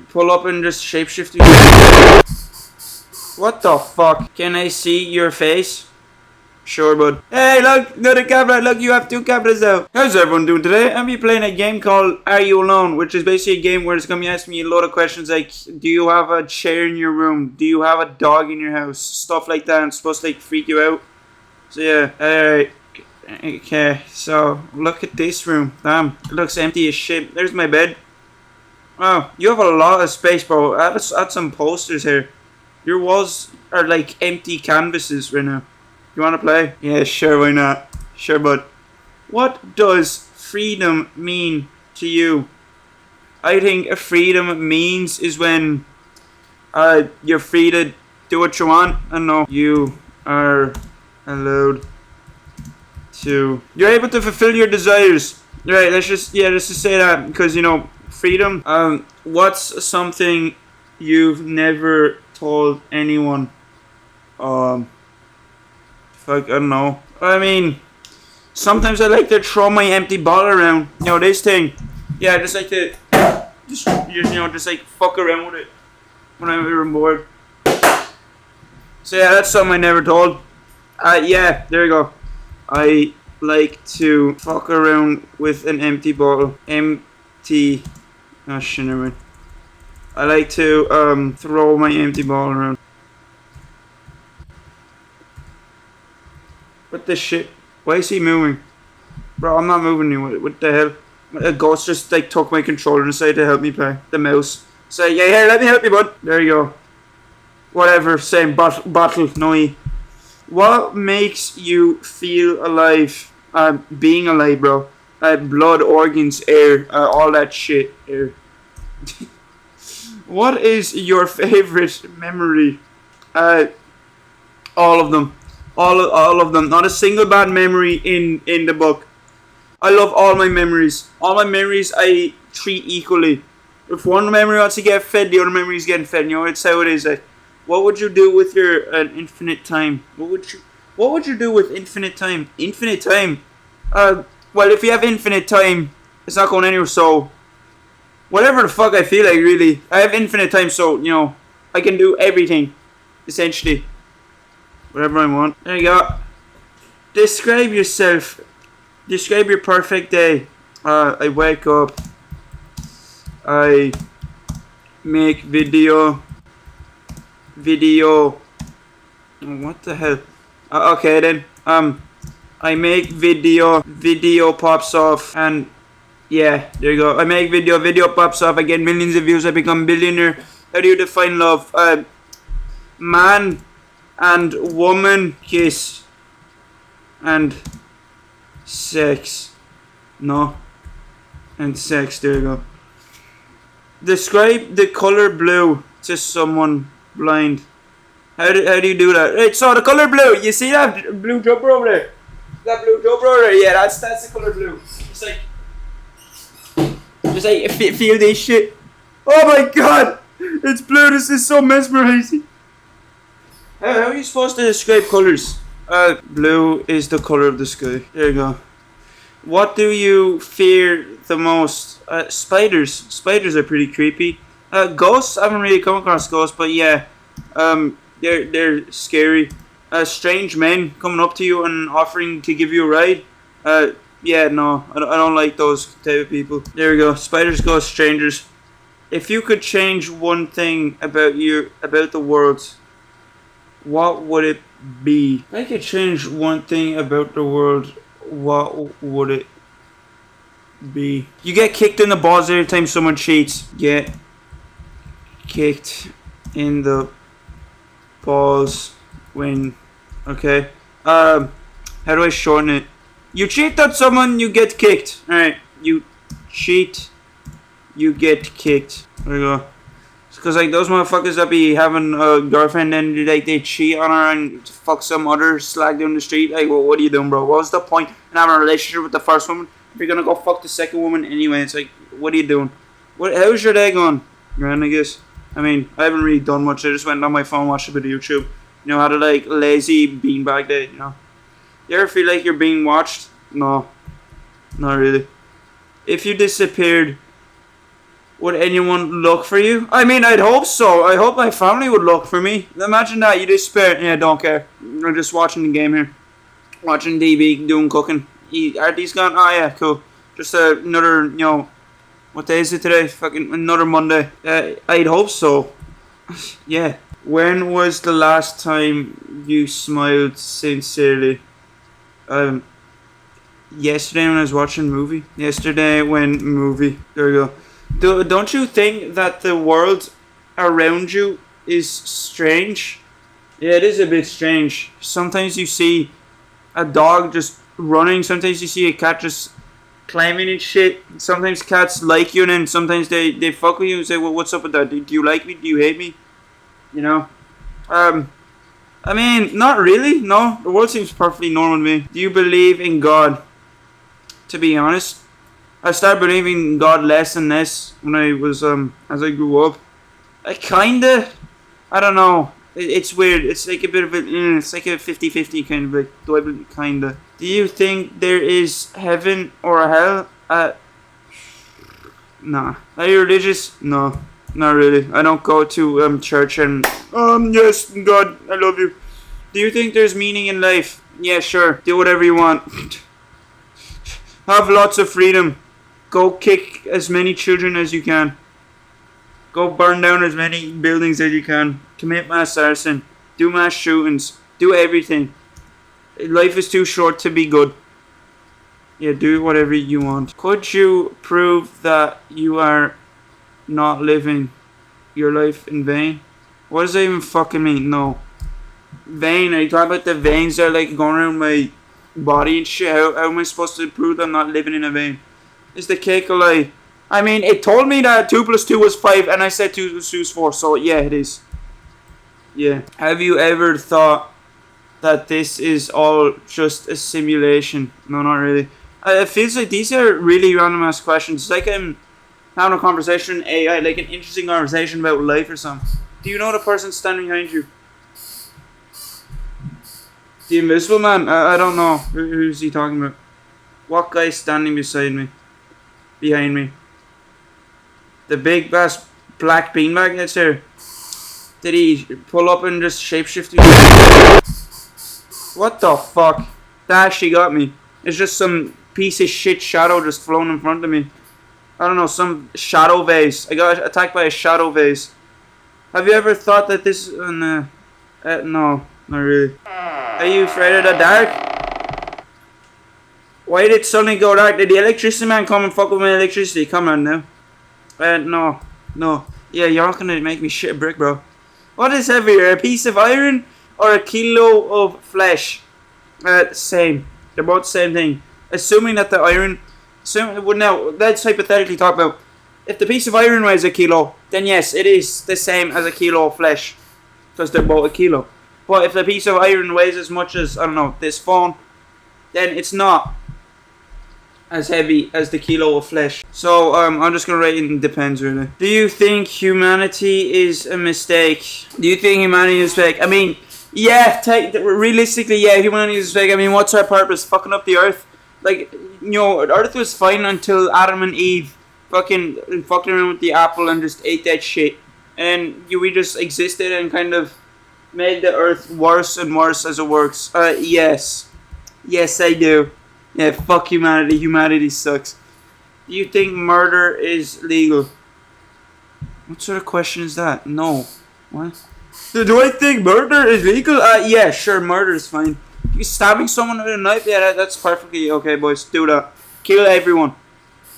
Pull up and just shapeshift. What the fuck? Can I see your face? Sure, bud. Hey, look, another camera. Look, you have 2 cameras now. How's everyone doing today? I'm playing a game called Are You Alone, which is basically a game where it's gonna be asking me a lot of questions like, do you have a chair in your room? Do you have a dog in your house? Stuff like that. And it's supposed to like freak you out. So yeah, alright. Okay, so look at this room. Damn, it looks empty as shit. There's my bed. Wow, you have a lot of space, bro. Add some posters here. Your walls are like empty canvases right now. You wanna play? Yeah, sure, why not? Sure, bud. What does freedom mean to you? I think freedom means is when you're free to do what you want. I don't know. You are allowed to. You're able to fulfill your desires. Right, let's just say that, because you know, freedom. What's something you've never told anyone? Fuck, I don't know. I mean, sometimes I like to throw my empty bottle around. You know, this thing. Yeah, I just like to just like fuck around with it when I'm ever bored. So yeah, that's something I never told. Yeah, there you go. I like to fuck around with an empty bottle. Empty. Oh shit, never mind. I like to throw my empty bottle around. What the shit? Why is he moving? Bro, I'm not moving you. What the hell? A ghost just like took my controller and decided to help me play. The mouse. So yeah, here, let me help you, bud. There you go. Whatever, same bottle, no. What makes you feel alive? Being alive, bro. Blood, organs, air, all that shit. Air. What is your favorite memory? All of them. All of them. Not a single bad memory in the book. I love all my memories. All my memories I treat equally. If one memory wants to get fed, the other memory is getting fed. You know, it's how it is. Like, what would you do with your infinite time? What would you do with infinite time? Infinite time. Well, if you have infinite time, it's not going anywhere. So, whatever the fuck I feel like, really, I have infinite time. So, you know, I can do everything, essentially. Whatever I want. There you go. Describe yourself. Describe your perfect day. I wake up. I make video. Oh, what the hell? Okay then. I make video. Video pops off, and yeah, there you go. I make video. Video pops off. I get millions of views. I become billionaire. How do you define love? Man and woman kiss and sex. No. And sex, there you go. Describe the color blue to someone blind. How do you do that? Right, so the color blue, you see that blue jumper over there? That blue jumper over there, yeah, that's the color blue. Just like feel this shit. Oh my god! It's blue, this is so mesmerizing. How are you supposed to describe colours? Blue is the colour of the sky. There you go. What do you fear the most? Spiders. Spiders are pretty creepy. Ghosts, I haven't really come across ghosts, but yeah. They're scary. Strange men coming up to you and offering to give you a ride. Yeah, no, I don't like those type of people. There we go. Spiders, ghosts, strangers. If you could change one thing about the world, what would it be? If I could change one thing about the world, what would it be? You get kicked in the balls every time someone cheats. Get kicked in the balls when... Okay. How do I shorten it? You cheat on someone, you get kicked. Alright. You cheat, you get kicked. There you go. Because like those motherfuckers that be having a girlfriend and like they cheat on her and fuck some other slag down the street. Like, well, what are you doing, bro? What's the point in having a relationship with the first woman if you're gonna go fuck the second woman anyway? It's like, what are you doing? How's your day going? Grand, I guess. I mean, I haven't really done much. I just went on my phone, watched a bit of YouTube. You know, had a like lazy beanbag day. You know, you ever feel like you're being watched? No, not really. If you disappeared, Would anyone look for you? I mean, I'd hope so. I hope my family would look for me. Imagine that. You just spare. Yeah, don't care. I'm just watching the game here. Watching DB doing cooking. Are these gone? Oh, yeah, cool. Just another, you know, what day is it today? Fucking another Monday. I'd hope so. Yeah. When was the last time you smiled sincerely? Yesterday when I was watching a movie. There we go. Don't you think that the world around you is strange? Yeah, it is a bit strange. Sometimes you see a dog just running. Sometimes you see a cat just climbing and shit. Sometimes cats like you and then sometimes they fuck with you and say, well, what's up with that? Do you like me? Do you hate me? You know? I mean, not really. No, the world seems perfectly normal to me. Do you believe in God? To be honest, I started believing in God less and less when I was as I grew up. I don't know. It's weird. It's like a bit of a it's like a 50-50 kind of like, do I believe kinda. Do you think there is heaven or a hell? Nah. Are you religious? No. Not really. I don't go to church and yes, God, I love you. Do you think there's meaning in life? Yeah, sure. Do whatever you want. Have lots of freedom. Go kick as many children as you can. Go burn down as many buildings as you can. Commit mass arson. Do mass shootings. Do everything. Life is too short to be good. Yeah, do whatever you want. Could you prove that you are not living your life in vain? What does that even fucking mean? No. Vain? Are you talking about the veins that are like going around my body and shit? How am I supposed to prove that I'm not living in a vein? Is the cake a lie? I mean, it told me that 2 + 2 was 5 and I said 2 + 2 is 4, so yeah, it is. Yeah. Have you ever thought that this is all just a simulation? No, not really. It feels like these are really random ass questions. It's like I'm having a conversation with AI, like an interesting conversation about life or something. Do you know the person standing behind you? The invisible man? I don't know. Who's he talking about? What guy's standing beside me? Behind me? The big ass black beanbag that's there. Did he pull up and just shapeshift? What the fuck? That actually got me. It's just some piece of shit shadow just flown in front of me. I don't know, some shadow vase. I got attacked by a shadow vase. Have you ever thought that this... no, not really. Are you afraid of the dark? Why did it suddenly go dark? Did the electricity man come and fuck with my electricity? Come on now. No. Yeah, you're not gonna make me shit a brick, bro. What is heavier, a piece of iron or a kilo of flesh? Same. They're both the same thing. Assuming that the iron... well, now, let's hypothetically talk about... If the piece of iron weighs a kilo, then yes, it is the same as a kilo of flesh. Because they're both a kilo. But if the piece of iron weighs as much as, I don't know, this phone, then it's not as heavy as the kilo of flesh. So, I'm just gonna write it depends, really. Do you think humanity is a mistake? Do you think humanity is fake? I mean, yeah, realistically, yeah, humanity is fake. I mean, what's our purpose? Fucking up the earth? Like, you know, Earth was fine until Adam and Eve fucking around with the apple and just ate that shit. And we just existed and kind of made the Earth worse and worse as it works. Yes. Yes, I do. Yeah, fuck humanity. Humanity sucks. Do you think murder is legal? What sort of question is that? No. What? Do I think murder is legal? Yeah, sure, murder is fine. You stabbing someone with a knife? Yeah, that's perfectly okay, boys. Do that. Kill everyone.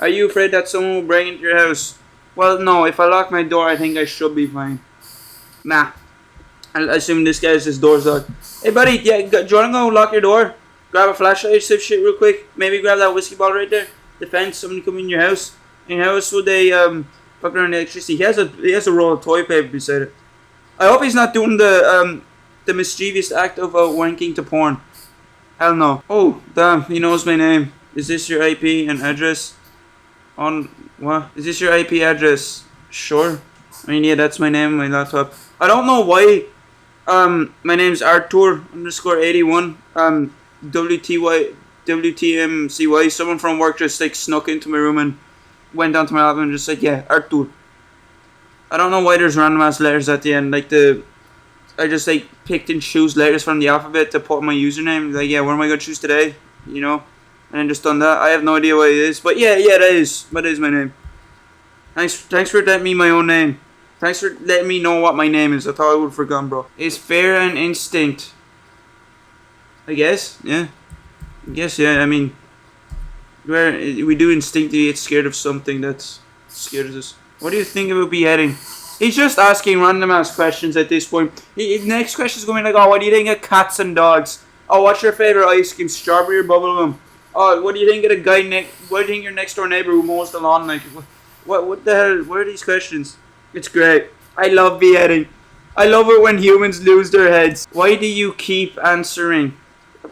Are you afraid that someone will break into your house? Well, no. If I lock my door, I think I should be fine. Nah. I assume this guy's his door's locked. Hey, buddy, yeah, do you want to go lock your door? Grab a flashlight or some shit real quick. Maybe grab that whiskey bottle right there. Defend somebody coming in your house. In your house, would they fuck around the electricity? He has a roll of toilet paper beside it. I hope he's not doing the mischievous act of wanking to porn. Hell no. Oh, damn, he knows my name. Is this your IP and address? What? Is this your IP address? Sure. I mean, yeah, that's my name on my laptop. I don't know why. My name's Artur_81. WTMCY. Someone from work just like snuck into my room and went down to my album and just said, yeah, Artur. I don't know why there's random ass letters at the end. Like I just like picked and choose letters from the alphabet to put in my username. Like, yeah, what am I gonna choose today? You know, and then just done that. I have no idea what it is, but yeah, that is my name. Thanks for letting me my own name. Thanks for letting me know what my name is. I thought I would have forgotten, bro. Is fear an instinct? I guess, yeah. I mean, we do instinctively get scared of something that scares us. What do you think about beheading? He's just asking random ass questions at this point. Next question is going to be like, oh, what do you think of cats and dogs? Oh, what's your favorite ice cream? Strawberry or bubblegum? Oh, what do you think of the guy what do you think your next door neighbor who mows the lawn like? What the hell? What are these questions? It's great. I love beheading. I love it when humans lose their heads. Why do you keep answering?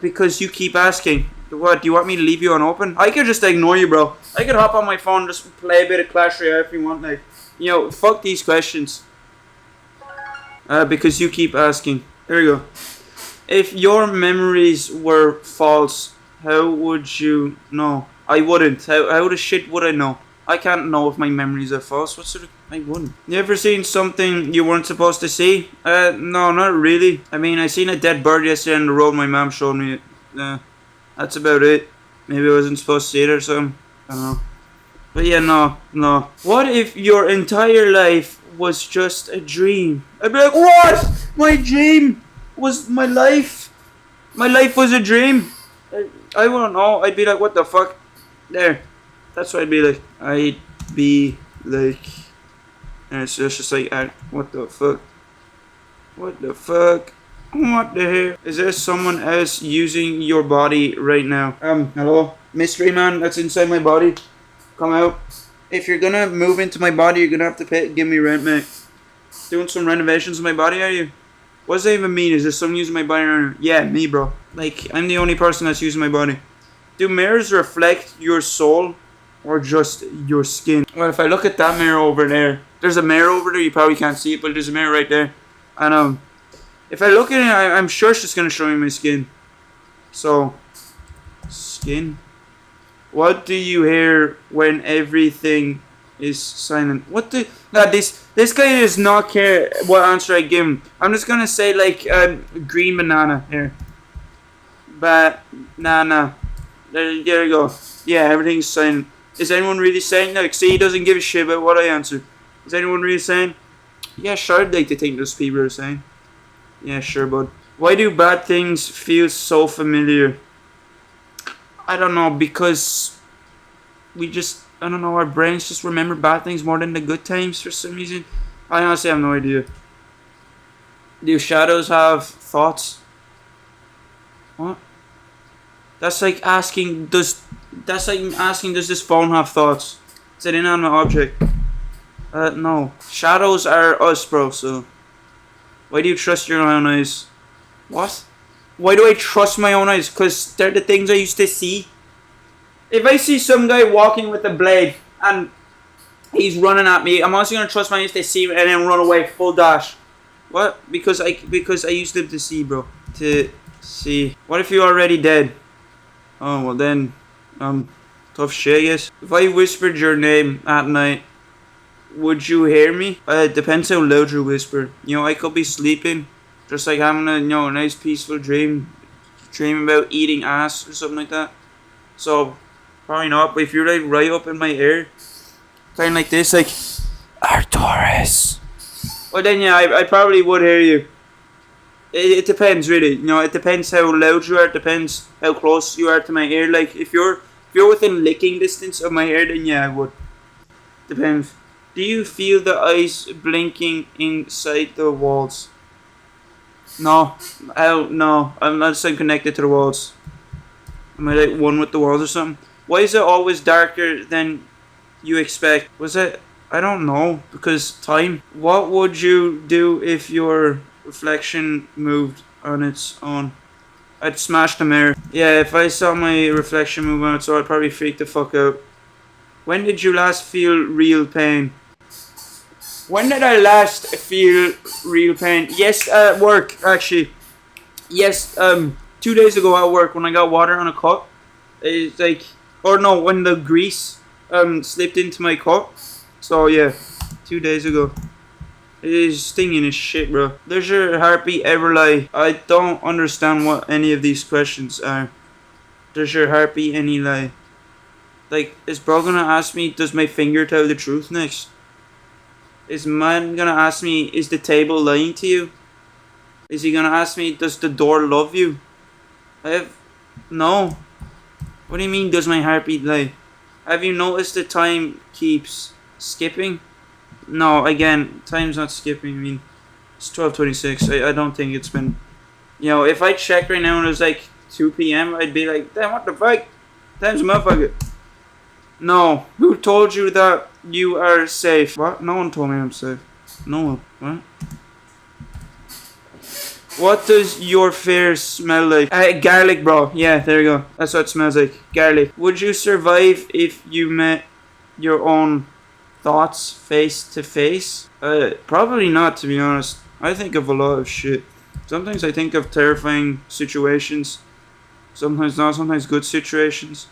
Because you keep asking. What, do you want me to leave you unopened? I could just ignore you, bro. I could hop on my phone and just play a bit of Clash Royale if you want, like. You know, fuck these questions. Because you keep asking. Here we go. If your memories were false, how would you know? I wouldn't. How the shit would I know? I can't know if my memories are false. What sort of... I wouldn't. You ever seen something you weren't supposed to see? No, not really. I mean, I seen a dead bird yesterday on the road. My mom showed me it. That's about it. Maybe I wasn't supposed to see it or something. I don't know. But yeah, no. What if your entire life was just a dream? I'd be like, what? My dream was my life. My life was a dream. I wouldn't know. I'd be like, what the fuck? There. That's what I'd be like. I'd be like... And it's just like, what the fuck? What the fuck? What the hell? Is there someone else using your body right now? Hello? Mystery man that's inside my body. Come out. If you're gonna move into my body, you're gonna have to give me rent, mate. Doing some renovations in my body, are you? What does that even mean? Is there someone using my body right now? Yeah, me, bro. Like, I'm the only person that's using my body. Do mirrors reflect your soul or just your skin? Well, if I look at that mirror over there, there's a mirror over there. You probably can't see it, but there's a mirror right there. And if I look at it, I'm sure it's just gonna show me my skin. So, skin. What do you hear when everything is silent? What the... Nah, this guy does not care what answer I give him. I'm just gonna say like green banana here. Banana. There you go. Yeah, everything's silent. Is anyone really saying that? Like, see, he doesn't give a shit about what I answer. Is anyone really saying? Yeah, sure, I'd like to think those people are saying. Yeah, sure, bud. Why do bad things feel so familiar? I don't know, because we just, I don't know, our brains just remember bad things more than the good times for some reason. I honestly have no idea. Do shadows have thoughts? What? That's like asking, does this phone have thoughts? It's an inanimate object. No. Shadows are us, bro, so. Why do you trust your own eyes? What? Why do I trust my own eyes? Because they're the things I used to see. If I see some guy walking with a blade and he's running at me, I'm also going to trust my eyes to see him and then run away full dash. What? Because I used them to see, bro. To see. What if you're already dead? Oh, well then, tough shit, I guess. If I whispered your name at night, would you hear me? It depends how loud you whisper. You know, I could be sleeping, just like having a, you know, a nice peaceful dream about eating ass or something like that. So, probably not, but if you're like right up in my ear, kind of like this, like, Arturus. Well then, yeah, I probably would hear you. It depends, really. You know, it depends how loud you are. It depends how close you are to my ear. Like, if you're within licking distance of my ear, then yeah, I would. Depends. Do you feel the eyes blinking inside the walls? No. No. I'm not saying connected to the walls. Am I like one with the walls or something? Why is it always darker than you expect? Was it? I don't know. Because time. What would you do if your reflection moved on its own? I'd smash the mirror. Yeah, if I saw my reflection move on its own, I'd probably freak the fuck out. When did you last feel real pain? When did I last feel real pain? Yes, at work, actually. Yes, 2 days ago at work when I got water on a cup. It's like, or no, when the grease slipped into my cup. So yeah, 2 days ago. It is stinging as shit, bro. Does your heartbeat ever lie? I don't understand what any of these questions are. Does your heartbeat any lie? Like, is bro gonna ask me, does my finger tell the truth next? Is man gonna ask me, is the table lying to you? Is he gonna ask me, does the door love you? No. What do you mean, does my heartbeat lie? Have you noticed the time keeps skipping? No, again, time's not skipping. I mean, it's 12:26. I don't think it's been... You know, if I check right now and it was like 2 p.m., I'd be like, damn, what the fuck? Time's a motherfucker. No. Who told you that you are safe? What? No one told me I'm safe. No one. What? What does your fear smell like? Garlic, bro. Yeah, there you go. That's what it smells like. Garlic. Would you survive if you met your own thoughts face to face? Probably not, to be honest. I think of a lot of shit. Sometimes I think of terrifying situations. Sometimes not. Sometimes good situations.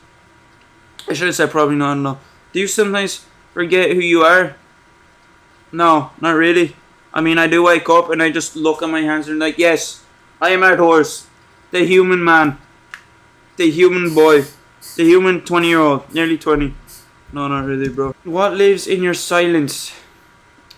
I should have said probably not. No. Do you sometimes forget who you are? No, not really. I mean, I do wake up and I just look at my hands and like, yes, I am Art Horse, the human man, the human boy, the human 20-year-old, nearly 20. No, not really, bro. What lives in your silence?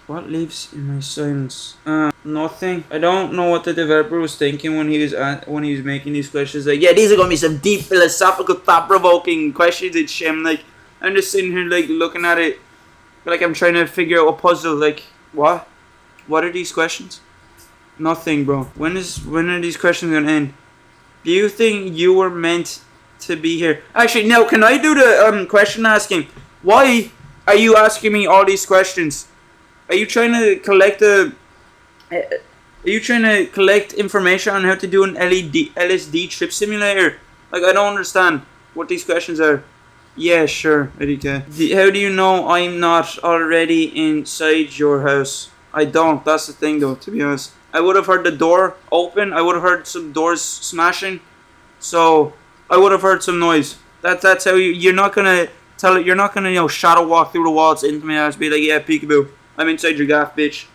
What lives in my silence? Nothing. I don't know what the developer was thinking when he was making these questions. Like, yeah, these are gonna be some deep philosophical, thought-provoking questions and shit. I'm just sitting here like looking at it, like I'm trying to figure out a puzzle. Like, what? What are these questions? Nothing, bro. When are these questions gonna end? Do you think you were meant to be here? Actually, no. Can I do the question asking? Why are you asking me all these questions? Are you trying to collect information on how to do an LSD trip simulator? Like, I don't understand what these questions are. Yeah, sure, okay. How do you know I'm not already inside your house? I don't. That's the thing, though. To be honest, I would have heard the door open. I would have heard some doors smashing. So I would have heard some noise. That's how you're not gonna tell it. You're not gonna shadow walk through the walls into my house. Be like, yeah, peekaboo, I'm inside your gaff, bitch.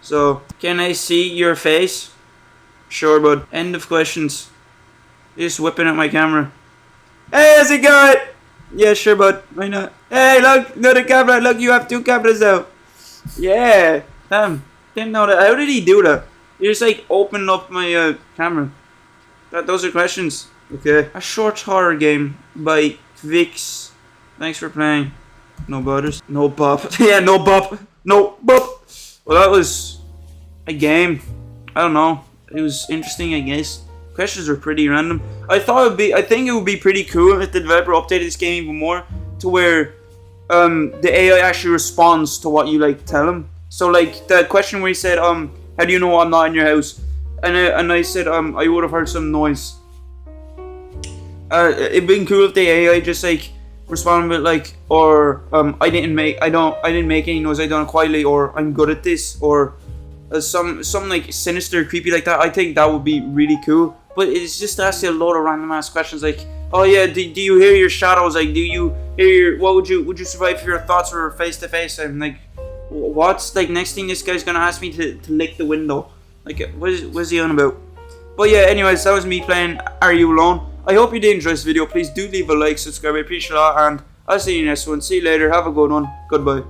So can I see your face? Sure, bud. End of questions. You're just whipping at my camera. Hey, how's it going? Yeah, sure, bud. Why not? Hey, look, another camera. Look, you have 2 cameras now. Yeah. Damn, didn't know that. How did he do that? He just like opened up my camera. Those are questions. Okay. A short horror game by Vix. Thanks for playing. No butters. No bop. Yeah, no bop. No bop. Well, that was a game. I don't know. It was interesting, I guess. Questions were pretty random. I think it would be pretty cool if the developer updated this game even more to where the AI actually responds to what you like tell him. So like the question where he said, how do you know I'm not in your house? And I said, I would have heard some noise. It'd been cool if the AI just like responded with like, or I didn't make any noise, I done it quietly, or I'm good at this, or some like sinister, creepy like that. I think that would be really cool. But it's just asking a load of random ass questions like, oh yeah, do you hear your shadows? Like, do you hear would you survive if your thoughts were face to face? I'm like, what's like next thing this guy's gonna ask me to lick the window? Like, what is he on about? But yeah, anyways, that was me playing Are You Alone? I hope you did enjoy this video. Please do leave a like, subscribe, I appreciate it a lot, and I'll see you next one. See you later, have a good one, goodbye.